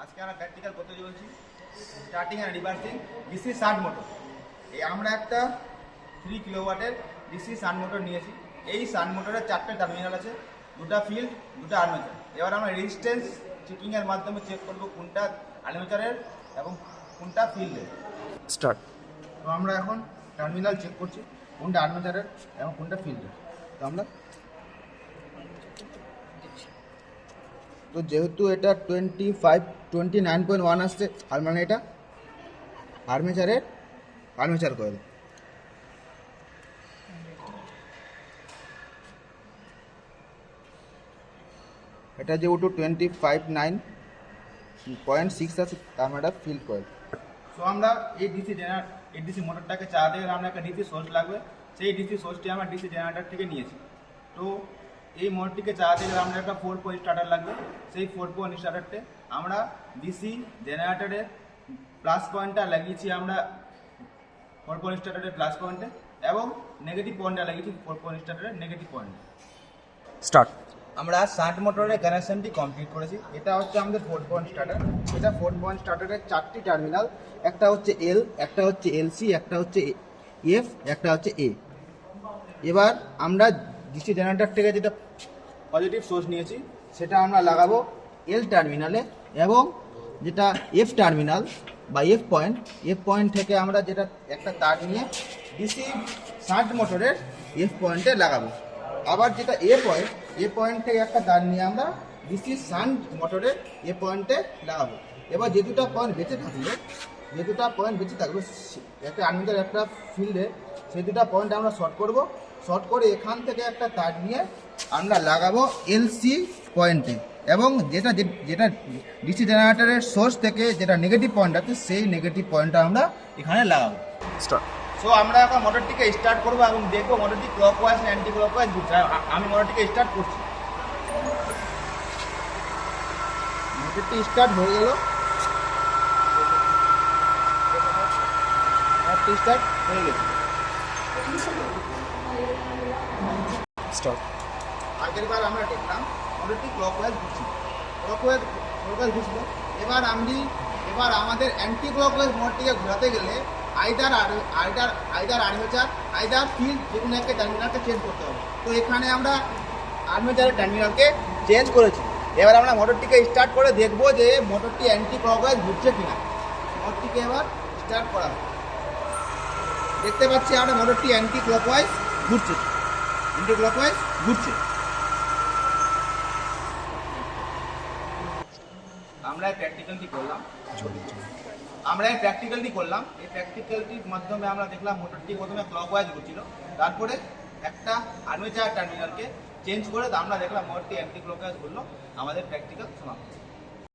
আজকে আমরা প্র্যাকটিক্যাল করতে চলছি starting and reversing DC shunt motor. এই আমরা একটা 3 কিলোওয়াটের ডিসি শান্ট মোটর নিয়েছি। এই শান্ট মোটরের 4টে টার্মিনাল আছে, দুটা ফিল্ড, দুটা আর্মেচার। এবার আমরা রেজিস্ট্যান্স চেকিংয়ের মাধ্যমে চেক করব কোনটা আর্মেচারের এবং কোনটা ফিল্ডের। স্টার্ট। তো আমরা এখন টার্মিনাল চেক করছি কোনটা আর্মেচারের এবং কোনটা ফিল্ডের। তো যেহেতু এটা 29.1 আসছে, আর মানে এটা আর্মেচার কয়েল। এটা যেহেতু 25.9.6 আছে, তার মানে ফিল্ড কয়েল। সো আমরা এই ডিসি মোটরটাকে চালাতে গেলে আমরা একটা ডিসি সোর্স লাগবে। সেই ডিসি সোর্সটি আমরা ডিসি জেনারেটর থেকে নিয়েছি। তো এই মোটরটিকে চালাতে গেলে আমরা একটা 4 পয়েন্ট স্টার্টার লাগবে। সেই 4 পয়েন্ট স্টার্টারতে আমরা ডিসি জেনারেটরের প্লাস পয়েন্টটা লাগিয়েছি আমরা 4 পয়েন্ট স্টার্টারের প্লাস পয়েন্টে, এবং নেগেটিভ পয়েন্টটা লাগিয়েছি 4 পয়েন্ট স্টার্টারের নেগেটিভ পয়েন্টে। স্টার্ট। আমরা শান্ট মোটরের কানেকশনটি কমপ্লিট করেছি। এটা হচ্ছে আমাদের 4 পয়েন্ট স্টার্টার। এটা 4 পয়েন্ট স্টার্টারের 4টি টার্মিনাল, একটা হচ্ছে এল, একটা হচ্ছে এলসি, একটা হচ্ছে এফ, একটা হচ্ছে এ। এবার আমরা ডিসি জেনারেটর থেকে যেটা পজিটিভ সোর্স নিয়েছি সেটা আমরা লাগাবো এল টার্মিনালে, এবং যেটা এফ টার্মিনাল বা এফ পয়েন্ট থেকে আমরা যেটা একটা তার নিয়ে ডিসি শান্ট মোটরের এফ পয়েন্টে লাগাবো। আবার যেটা এ পয়েন্ট থেকে একটা তার নিয়ে আমরা ডিসি শান্ট মোটরের এ পয়েন্টে লাগাবো। এবার যে দুটো পয়েন্ট বেঁচে থাকলো একটা আর্মেচার একটা ফিল্ডে, সেই দুটো পয়েন্ট আমরা শর্ট করে এখান থেকে একটা তার নিয়ে আমরা লাগাবো এলসি পয়েন্টে, এবং যেটা ডিসি জেনারেটরের সোর্স থেকে যেটা নেগেটিভ পয়েন্ট আছে সেই নেগেটিভ পয়েন্টটা আমরা এখানে লাগাবো। স্টার্ট। সো আমরা এখন মোটরটিকে স্টার্ট করবো এবং দেখবো মোটরটি ক্লকওয়াইজ না অ্যান্টি ক্লকওয়াইজ ঘুরছে। আমি মোটরটিকে স্টার্ট করছি। মোটরটি স্টার্ট হয়ে গেল। স্টার্ট হয়ে গেছে। স্টার্ট। আগের বার আমরা দেখলাম মোটরটি ক্লকওয়াইজ ঘুরছিল। ক্লকওয়াইজ ঘুরছিল। এবার আমাদের অ্যান্টি ক্লকওয়াইজ মোটরটিকে ঘোরাতে গেলে আইদার আর্মেচার আইদার ফিল্ড যে কোনো একটা টার্মিনালকে চেঞ্জ করতে হবে। তো এখানে আমরা আর্মেচারের টার্মিনালকে চেঞ্জ করেছি। এবার আমরা মোটরটিকে স্টার্ট করে দেখবো যে মোটরটি অ্যান্টি ক্লকওয়াইজ ঘুরছে কিনা। মোটরটিকে এবার স্টার্ট করা হবে। দেখতে পাচ্ছি আমরা মোটরটি অ্যান্টি ক্লকওয়াইজ ঘুরছে। আমরা এই প্র্যাকটিক্যালটি করলাম। এই প্র্যাকটিক্যালটির মাধ্যমে আমরা দেখলাম মোটরটি প্রথমে ক্লকওয়াইজ ঘুরছিল, তারপরে একটা আর্মেচার টার্মিনালকে চেঞ্জ করে আমরা দেখলাম মোটরটি অ্যান্টি ক্লকওয়াইজ ঘুরলো। আমাদের প্র্যাকটিক্যাল সমাপ্ত।